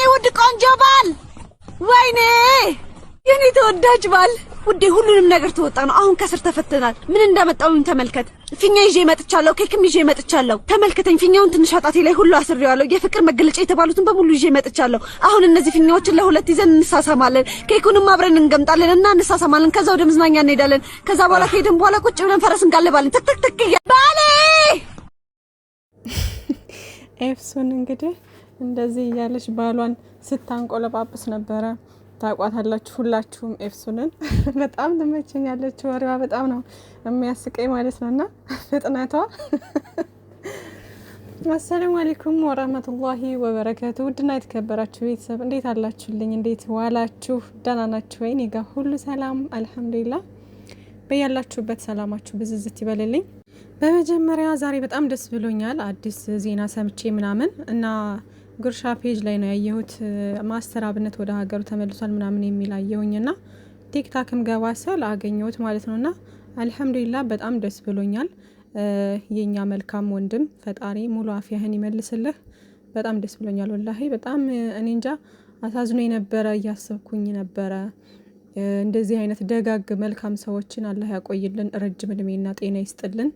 ውድ ቆንጆ ባል ወይኔ የኔ ተወዳጅ ባል ውዴ ሁሉንም ነገር ተወጣ ነው አሁን ከስር ተፈተናል ምን እንዳመጣውም ተመልከት ፊኛ ይዤ መጥቻለሁ ኬክም ይዤ መጥቻለሁ ተመልከተኝ ፊኛውን ትንሽ አጣቴ ላይ ሁሉ አስሬዋለሁ የፍቅር መገለጫ የተባሉትን በሙሉ ይዤ መጥቻለሁ አሁን እነዚህ ፊኛዎችን ለሁለት ይዘን እንሳሳማለን ኬኩንም አብረን እንገምጣለንና እንሳሳማለን ከዛ ወደ መዝናኛ እንሄዳለን ከዛ በኋላ ከሄድን በኋላ ቁጭ ብለን ፈረስ እንጋልባለን ተክተክ ባሌ ኤፍሱን እንግዲህ እንደዚህ እያለች ባሏን ስታንቆለጳጵስ ነበረ ታቋታላችሁ ሁላችሁም ኤፍሱንን በጣም ትመቸኛለች ወሬዋ በጣም ነው የሚያስቀኝ ማለት ነውና ፍጥነቷ አሰላሙ አለይኩም ወራህመቱላሂ ወበረካቱ ውድና የተከበራችሁ ቤተሰብ እንዴት አላችሁልኝ እንዴት ዋላችሁ ደህና ናችሁ ወይ እኔ ጋር ሁሉ ሰላም አልহামዱሊላህ በያላችሁበት ሰላማችሁ ብዝዝት ይበልልኝ በመጀመሪያ ዛሬ በጣም ደስ ብሎኛል አዲስ ዜና ሰምቼ ምናምን እና ጉርሻ ፔጅ ላይ ነው ያየሁት ማስተር አብነት ወደ ሀገሩ ተመልሷል ምናምን የሚል አየሁኝና ቲክታክም ገባሰል አገኘሁት ማለት ነውና አልহামዱሊላህ በጣም ደስ ብሎኛል የኛ መልካም ወንድም ፈጣሪ ሙሉ አፊያህን ይመልስልህ በጣም ደስ ብሎኛል ወላሂ በጣም እኔ እንጃ አሳዝኖኝ ነበር ያሰብኩኝ ነበር እንደዚህ አይነት ደጋግ መልካም ሰዎችን አላህ ያቆይልን ረጅም እድሜና ጤና ይስጥልን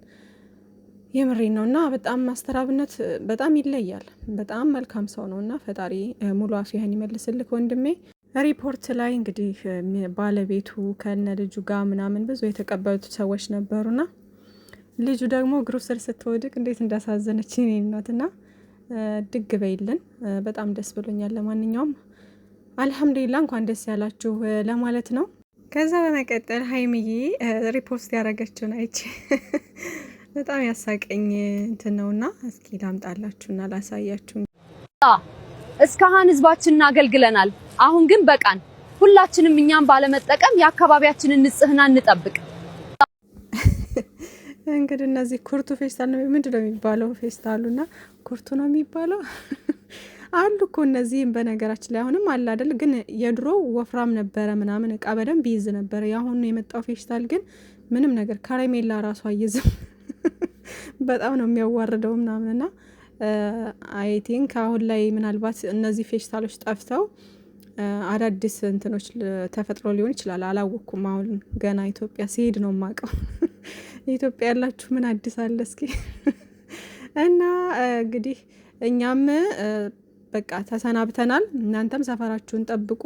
የምሬን ነውና በጣም ማስተር አብነት በጣም ይለያል በጣም መልካም ሰው ነውና ፈጣሪ ሙሉ አፊያህን ይመልስልህ ወንድሜ ሪፖርት ላይ እንግዲህ ባለቤቱ ከነ ልጁ ጋር ምናምን ብዙ የተቀበሉት ሰዎች ነበሩና ልጁ ደግሞ እግሩ ስር ስትወድቅ እንዴት እንዳሳዘነች እኔ እናትና ድግ በይልን በጣም ደስ ብሎኛል ለማንኛውም አልহামዱሊላህ እንኳን ደስ ያላችሁ ለማለት ነው ከዛ በመቀጠል ሃይሚዬ ሪፖርት ያረጋችሁን አይቼ በጣም ያሳቀኝ እንትን ነውና እስኪ ላምጣላችሁና ላሳያችሁ እስካሁን ህዝባችንን አገልግለናል አሁን ግን በቃን ሁላችንም እኛም ባለመጠቀም የአካባቢያችንን ንጽህና እንጠብቅ እንግዲህ እነዚህ ኩርቱ ፌስታል ነው ምንድነው የሚባለው ፌስታሉና ኩርቱ ነው የሚባለው አሉ እኮ እነዚህም በነገራችን ላይ አሁንም አለ አይደል ግን የድሮ ወፍራም ነበረ ምናምን እቃ በደንብ ይይዝ ነበር ያሁን የመጣው ፌስታል ግን ምንም ነገር ካራሜላ ራሱ አይይዝም በጣም ነው የሚያዋርደው ምናምንና አይ ቲንክ አሁን ላይ ምናልባት እነዚህ ፌስታሎች ጠፍተው አዳዲስ እንትኖች ተፈጥሮ ሊሆን ይችላል አላወኩም አሁን ገና ኢትዮጵያ ሲሄድ ነው ማቀው ኢትዮጵያ ያላችሁ ምን አዲስ አለ እስኪ እና እንግዲህ እኛም በቃ ተሰናብተናል እናንተም ሰፈራችሁን ጠብቁ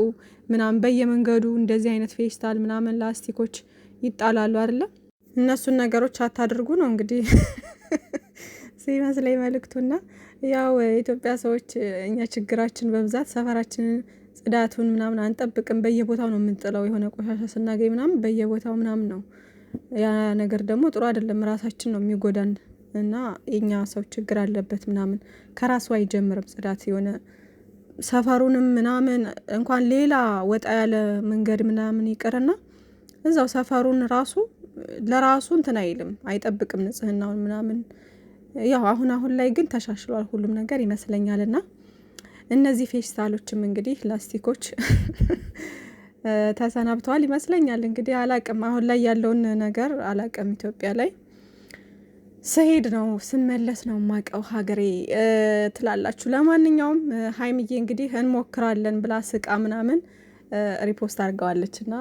ምናምን በየመንገዱ እንደዚህ አይነት ፌስታል ምናምን ላስቲኮች ይጣላሉ አይደል እነሱን ነገሮች አታድርጉ ነው እንግዲህ ሲመስለኝ መልእክቱና ያው ኢትዮጵያ ሰዎች እኛ ችግራችን በብዛት ሰፈራችንን ጽዳቱን ምናምን አንጠብቅም በየቦታው ነው የምንጥለው የሆነ ቆሻሻ ስናገኝ ምናምን በየቦታው ምናምን ነው ያ ነገር ደግሞ ጥሩ አይደለም ራሳችን ነው የሚጎዳን እና የኛ ሰው ችግር አለበት ምናምን ከራሱ አይጀምርም ጽዳት የሆነ ሰፈሩንም ምናምን እንኳን ሌላ ወጣ ያለ መንገድ ምናምን ይቀርና እዛው ሰፈሩን ራሱ ለራሱ እንትን አይልም አይጠብቅም ንጽህናውን ምናምን ያው አሁን ላይ ግን ተሻሽሏል ሁሉም ነገር ይመስለኛልና እነዚህ ፌስታሎችም እንግዲህ ላስቲኮች ተሰናብተዋል ይመስለኛል እንግዲህ አላቅም አሁን ላይ ያለውን ነገር አላቅም ኢትዮጵያ ላይ ሰሄድ ነው ስመለስ ነው ማቀው ሀገሬ ትላላችሁ ለማንኛውም ሃይሚዬ እንግዲህ እንሞክራለን ብላ ስቃ ምናምን ሪፖስት አድርጋዋለችና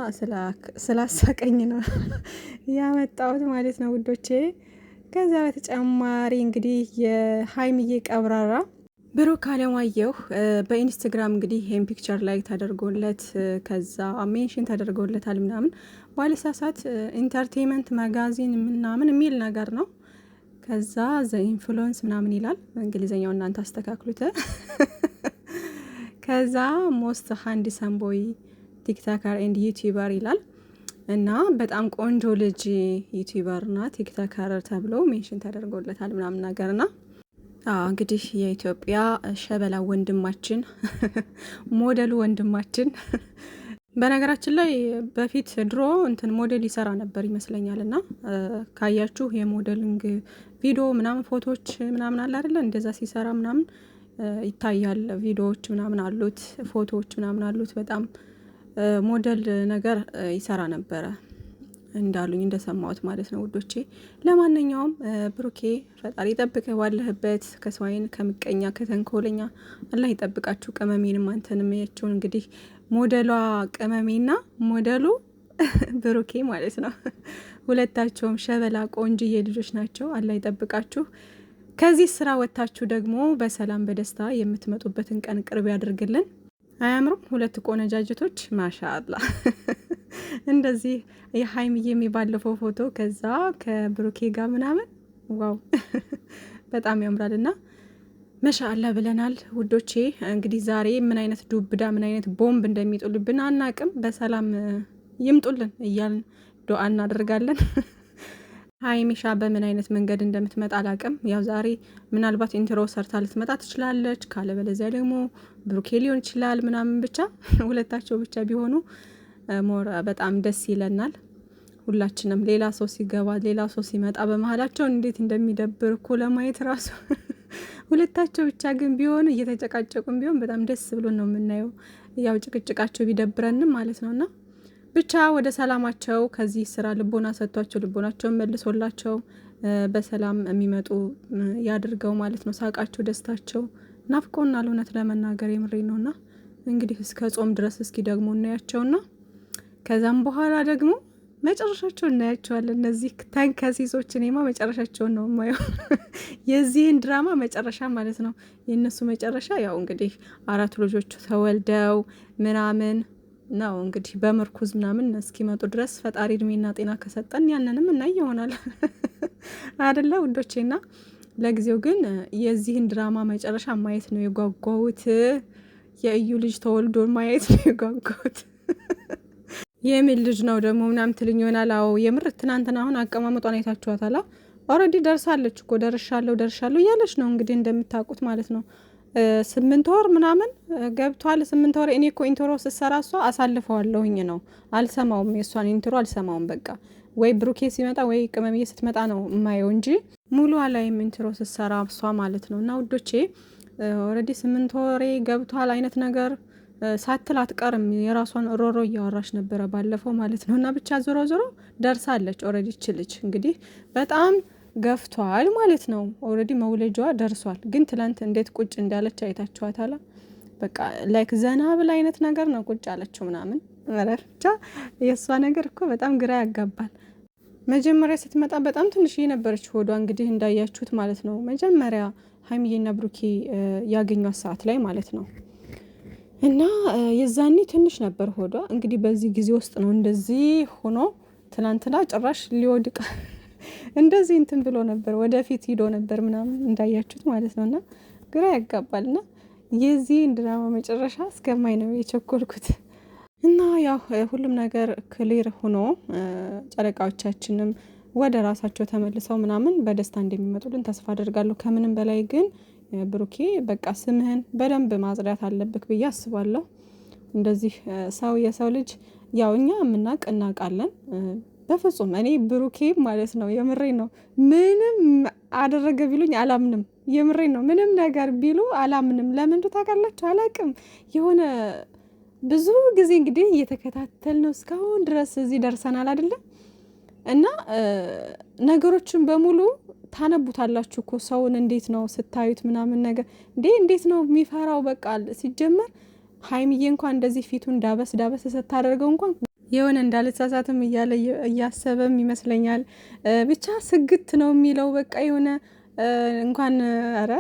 ስላሳቀኝ ነው ያመጣሁት ማለት ነው ውዶቼ ከዛ በተጨማሪ እንግዲህ የሃይሚዬ ቀብራራ ብሩክ አለማየሁ በኢንስታግራም እንግዲህ ይሄን ፒክቸር ላይ ተደርጎለት ከዛ ሜንሽን ተደርጎለታል ምናምን ባለሳሳት ኢንተርቴይንመንት ማጋዚን ምናምን የሚል ነገር ነው ከዛ ዘ ኢንፍሉዌንስ ምናምን ይላል በእንግሊዘኛው እናንተ አስተካክሉት ከዛ ሞስት ሃንድሰም ቦይ ቲክቶከር ኤንድ ዩቲዩበር ይላል እና በጣም ቆንጆ ልጅ ዩቲዩበርና ቲክቶከር ተብሎ ሜንሽን ተደርጎለታል ምናምን ነገርና እንግዲህ የኢትዮጵያ ሸበላ ወንድማችን ሞዴሉ ወንድማችን በነገራችን ላይ በፊት ድሮ እንትን ሞዴል ይሰራ ነበር ይመስለኛልና ካያችሁ የሞዴሊንግ ቪዲዮ ምናምን ፎቶዎች ምናምን አለ አይደል እንደዛ ሲሰራ ምናምን ይታያል ቪዲዮዎች ምናምን አሉት ፎቶዎች ምናምን አሉት በጣም ሞዴል ነገር ይሰራ ነበር እንዳሉኝ እንደሰማሁት ማለት ነው ውዶቼ። ለማንኛውም ብሩኬ ፈጣሪ ይጠብቅህ ባለህበት፣ ከሰው ዓይን ከምቀኛ ከተንኮለኛ አላህ ይጠብቃችሁ። ቅመሜንም አንተንም ያቸው እንግዲህ ሞዴሏ ቅመሜና ሞዴሉ ብሩኬ ማለት ነው። ሁለታቸውም ሸበላ ቆንጅዬ ልጆች ናቸው። አላህ ይጠብቃችሁ። ከዚህ ስራ ወጥታችሁ ደግሞ በሰላም በደስታ የምትመጡበትን ቀን ቅርብ ያድርግልን። አያምሩም? ሁለት ቆነጃጅቶች ማሻአላ። እንደዚህ የሀይሚዬ የሚባለፈው ፎቶ ከዛ ከብሩኬ ጋር ምናምን ዋው በጣም ያምራልና ማሻአላ ብለናል ውዶቼ። እንግዲህ ዛሬ ምን አይነት ዱብዳ ምን አይነት ቦምብ እንደሚጥሉብን አናቅም። በሰላም ይምጡልን እያልን ዱአ እናደርጋለን። ሀይሚሻ በምን አይነት መንገድ እንደምትመጣ አላቅም። ያው ዛሬ ምናልባት ኢንትሮ ሰርታ ልትመጣ ትችላለች፣ ካለበለዚያ ደግሞ ብሩኬ ሊሆን ይችላል ምናምን። ብቻ ሁለታቸው ብቻ ቢሆኑ ሞር በጣም ደስ ይለናል ሁላችንም። ሌላ ሰው ሲገባ ሌላ ሰው ሲመጣ በመሀላቸው እንዴት እንደሚደብር እኮ ለማየት ራሱ። ሁለታቸው ብቻ ግን ቢሆኑ እየተጨቃጨቁም ቢሆን በጣም ደስ ብሎ ነው የምናየው። ያው ጭቅጭቃቸው ቢደብረንም ማለት ነውና ብቻ ወደ ሰላማቸው ከዚህ ስራ ልቦና ሰጥቷቸው ልቦናቸውን መልሶላቸው በሰላም የሚመጡ ያድርገው ማለት ነው። ሳቃቸው ደስታቸው ናፍቆናል እውነት ለመናገር የምሬ ነውና እንግዲህ እስከ ጾም ድረስ እስኪ ደግሞ እናያቸውና ከዛም በኋላ ደግሞ መጨረሻቸው እናያቸዋለን። እነዚህ ተንከሲሶች እኔማ መጨረሻቸውን ነው የማየው። የዚህን ድራማ መጨረሻ ማለት ነው። የእነሱ መጨረሻ ያው እንግዲህ 4 ልጆቹ ተወልደው ምናምን ነው እንግዲህ በምርኩዝ ምናምን እስኪመጡ ድረስ ፈጣሪ እድሜና ጤና ከሰጠን ያንንም እናይ ይሆናል አይደለ ውዶቼና። ለጊዜው ግን የዚህን ድራማ መጨረሻ ማየት ነው የጓጓሁት። የእዩ ልጅ ተወልዶ ማየት ነው የጓጓሁት። የሚል ልጅ ነው ደግሞ ምናምን ትልኝ ይሆናል። አዎ የምር ትናንትና አሁን አቀማመጧን አይታችኋታል። ኦልሬዲ ደርሳለች እኮ ደርሻለሁ እያለች ነው እንግዲህ እንደምታውቁት ማለት ነው። 8 ወር ምናምን ገብቷል። 8 ወር እኔ እኮ ኢንትሮ ስሰራ እሷ አሳልፈዋለሁኝ ነው አልሰማውም፣ የእሷን ኢንትሮ አልሰማውም። በቃ ወይ ብሩኬ ሲመጣ ወይ ቅመምዬ ስትመጣ ነው የማየው እንጂ ሙሉ አላይም ኢንትሮ ስሰራ እሷ ማለት ነው። እና ውዶቼ ኦልሬዲ 8 ወሬ ገብቷል አይነት ነገር ሳትል አትቀርም። የራሷን ሮሮ እያወራች ነበረ ባለፈው ማለት ነው። እና ብቻ ዞሮ ደርሳለች ኦልሬዲ ችልች እንግዲህ በጣም ገፍቷል ማለት ነው። ኦልሬዲ መውለጃዋ ደርሷል። ግን ትላንት እንዴት ቁጭ እንዳለች አይታችኋታል። በቃ ላይክ ዘና ብላ አይነት ነገር ነው ቁጭ አለችው ምናምን። ብቻ የእሷ ነገር እኮ በጣም ግራ ያጋባል። መጀመሪያ ስትመጣ በጣም ትንሽ ነበረች ሆዷ እንግዲህ እንዳያችሁት ማለት ነው። መጀመሪያ ሀይሚዬና ብሩኬ ያገኟት ሰዓት ላይ ማለት ነው። እና የዛኔ ትንሽ ነበር ሆዷ። እንግዲህ በዚህ ጊዜ ውስጥ ነው እንደዚህ ሆኖ ትናንትና ጭራሽ ሊወድቅ እንደዚህ እንትን ብሎ ነበር፣ ወደፊት ሂዶ ነበር ምናምን እንዳያችሁት ማለት ነውና ግራ ያጋባልና የዚህን ድራማ መጨረሻ እስከማይ ነው የቸኮልኩት። እና ያው ሁሉም ነገር ክሊር ሆኖ ጨረቃዎቻችንም ወደ ራሳቸው ተመልሰው ምናምን በደስታ እንደሚመጡልን ተስፋ አደርጋለሁ። ከምንም በላይ ግን ብሩኬ በቃ ስምህን በደንብ ማጽዳት አለብክ ብዬ አስባለሁ። እንደዚህ የሰው ልጅ ያው እኛ የምናውቅ እናውቃለን። በፍጹም እኔ ብሩኬ ማለት ነው የምሬ ነው ምንም አደረገ ቢሉኝ አላምንም። የምሬ ነው ምንም ነገር ቢሉ አላምንም። ለምን ታውቃላችሁ? አላውቅም። የሆነ ብዙ ጊዜ እንግዲህ እየተከታተል ነው እስካሁን ድረስ እዚህ ደርሰናል አይደለም። እና ነገሮችን በሙሉ ታነቡታላችሁ እኮ ሰውን እንዴት ነው ስታዩት ምናምን ነገር እንዴት ነው የሚፈራው? በቃ ሲጀመር ሀይሚዬ እንኳን እንደዚህ ፊቱን ዳበስ ስታደርገው እንኳን የሆነ እንዳልተሳሳትም እያለ እያሰበም ይመስለኛል። ብቻ ስግት ነው የሚለው በቃ የሆነ እንኳን ኧረ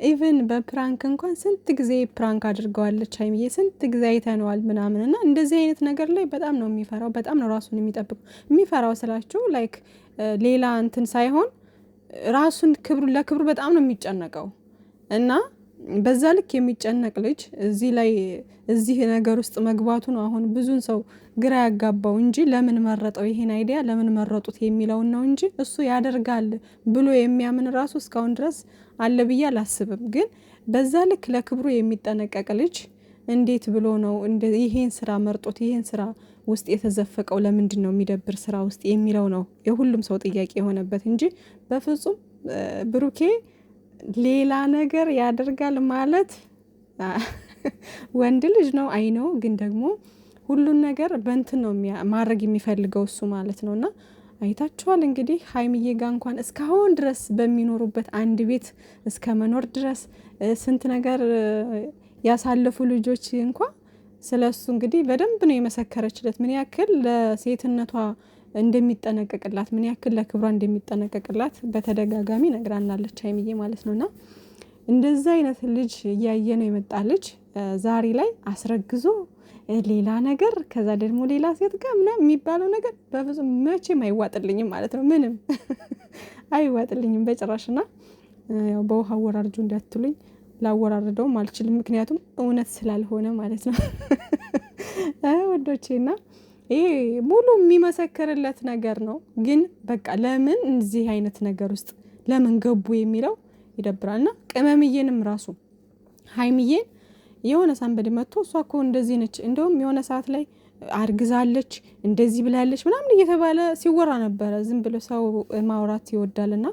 ኢቨን በፕራንክ እንኳን ስንት ጊዜ ፕራንክ አድርገዋለች ሀይሚዬ፣ ስንት ጊዜ አይተነዋል ምናምን። እና እንደዚህ አይነት ነገር ላይ በጣም ነው የሚፈራው፣ በጣም ነው ራሱን የሚፈራው ስላችሁ ላይክ ሌላ እንትን ሳይሆን ራሱን ለክብሩ በጣም ነው የሚጨነቀው። እና በዛ ልክ የሚጨነቅ ልጅ እዚህ ነገር ውስጥ መግባቱ ነው አሁን ብዙን ሰው ግራ ያጋባው እንጂ ለምን መረጠው ይሄን አይዲያ ለምን መረጡት የሚለውን ነው እንጂ እሱ ያደርጋል ብሎ የሚያምን ራሱ እስካሁን ድረስ አለ ብዬ አላስብም። ግን በዛ ልክ ለክብሩ የሚጠነቀቅ ልጅ እንዴት ብሎ ነው ይሄን ስራ መርጦት ይሄን ስራ ውስጥ የተዘፈቀው? ለምንድን ነው የሚደብር ስራ ውስጥ የሚለው ነው የሁሉም ሰው ጥያቄ የሆነበት እንጂ በፍጹም ብሩኬ ሌላ ነገር ያደርጋል ማለት ወንድ ልጅ ነው አይነው። ግን ደግሞ ሁሉን ነገር በእንትን ነው ማድረግ የሚፈልገው እሱ ማለት ነውና አይታችኋል እንግዲህ ሀይሚዬ ጋር እንኳን እስካሁን ድረስ በሚኖሩበት አንድ ቤት እስከ መኖር ድረስ ስንት ነገር ያሳለፉ ልጆች እንኳን ስለሱ እንግዲህ በደንብ ነው የመሰከረችለት ምን ያክል ለሴትነቷ እንደሚጠነቀቅላት ምን ያክል ለክብሯ እንደሚጠነቀቅላት በተደጋጋሚ ነግራናለች ሀይሚዬ ማለት ነውና እንደዛ አይነት ልጅ እያየ ነው የመጣ ልጅ ዛሬ ላይ አስረግዞ ሌላ ነገር ከዛ ደግሞ ሌላ ሴት ጋር ምናምን የሚባለው ነገር በፍጹም መቼም አይዋጥልኝም ማለት ነው ምንም አይዋጥልኝም በጭራሽና ያው በውሃ ወራርጁ እንዳትሉኝ ላወራርደውም አልችልም ምክንያቱም እውነት ስላልሆነ ማለት ነው ወዶቼና ይሄ ሙሉ የሚመሰከርለት ነገር ነው ግን በቃ ለምን እዚህ አይነት ነገር ውስጥ ለምን ገቡ የሚለው ይደብራልና ቅመምዬንም ራሱ ሀይሚዬን የሆነ ሳንበድ መጥቶ እሷ እኮ እንደዚህ ነች እንደውም የሆነ ሰዓት ላይ አርግዛለች እንደዚህ ብላለች ምናምን እየተባለ ሲወራ ነበረ ዝም ብሎ ሰው ማውራት ይወዳልና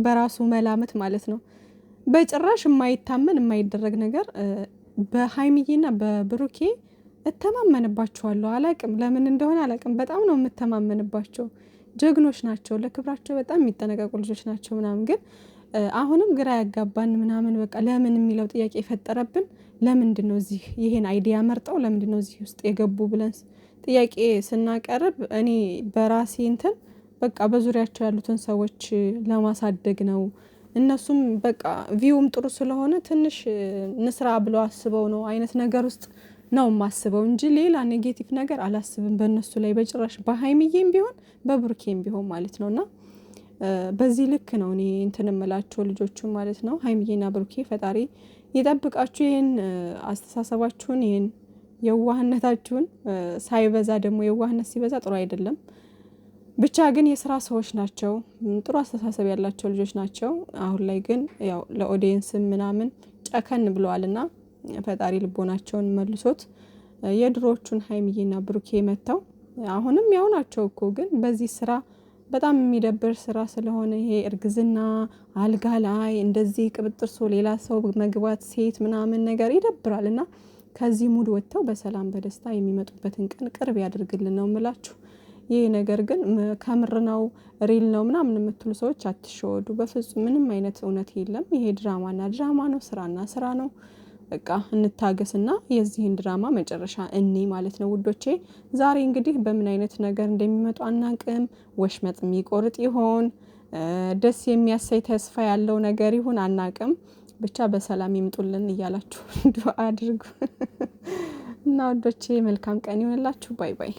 በራሱ መላመት ማለት ነው በጭራሽ የማይታመን የማይደረግ ነገር በሀይሚዬና በብሩኬ እተማመንባቸዋለሁ አላቅም ለምን እንደሆነ አላቅም በጣም ነው የምተማመንባቸው ጀግኖች ናቸው ለክብራቸው በጣም የሚጠነቀቁ ልጆች ናቸው ምናምን ግን አሁንም ግራ ያጋባን ምናምን በቃ ለምን የሚለው ጥያቄ የፈጠረብን ለምንድነው እዚህ ይሄን አይዲያ መርጠው ለምንድነው እዚህ ውስጥ የገቡ ብለን ጥያቄ ስናቀርብ እኔ በራሴ እንትን በቃ በዙሪያቸው ያሉትን ሰዎች ለማሳደግ ነው እነሱም በቃ ቪውም ጥሩ ስለሆነ ትንሽ ንስራ ብለው አስበው ነው አይነት ነገር ውስጥ ነው ማስበው እንጂ ሌላ ኔጌቲቭ ነገር አላስብም በእነሱ ላይ በጭራሽ በሀይሚዬም ቢሆን በብሩኬም ቢሆን ማለት ነውና በዚህ ልክ ነው እኔ እንትን እምላቸው ልጆቹ ማለት ነው ሀይሚዬና ብሩኬ ፈጣሪ ይጠብቃችሁ ይሄን አስተሳሰባችሁን ይሄን የዋህነታችሁን ሳይበዛ ደግሞ የዋህነት ሲበዛ ጥሩ አይደለም ብቻ ግን የሥራ ሰዎች ናቸው ጥሩ አስተሳሰብ ያላቸው ልጆች ናቸው አሁን ላይ ግን ያው ለኦዲየንስ ምናምን ጨከን ብለዋልና ፈጣሪ ልቦናቸውን መልሶት የድሮቹን ሀይሚዬና ብሩኬ መተው አሁንም ያው ናቸው እኮ ግን በዚህ ስራ በጣም የሚደብር ስራ ስለሆነ ይሄ እርግዝና አልጋ ላይ እንደዚህ ቅብጥርሶ ሌላ ሰው መግባት ሴት ምናምን ነገር ይደብራልና ከዚህ ሙድ ወጥተው በሰላም በደስታ የሚመጡበትን ቀን ቅርብ ያድርግልን ነው የምላችሁ ይሄ ነገር ግን ከምር ነው ሪል ነው ምናምን የምትሉ ሰዎች አትሸወዱ በፍጹም ምንም አይነት እውነት የለም ይሄ ድራማና ድራማ ነው ስራና ስራ ነው በቃ እንታገስና የዚህን ድራማ መጨረሻ እኔ ማለት ነው ውዶቼ ዛሬ እንግዲህ በምን አይነት ነገር እንደሚመጡ አናቅም ወሽመጥ የሚቆርጥ ይሆን ደስ የሚያሳይ ተስፋ ያለው ነገር ይሁን አናቅም ብቻ በሰላም ይምጡልን እያላችሁ ዱአ አድርጉ እና ውዶቼ መልካም ቀን ይሁንላችሁ ባይ ባይ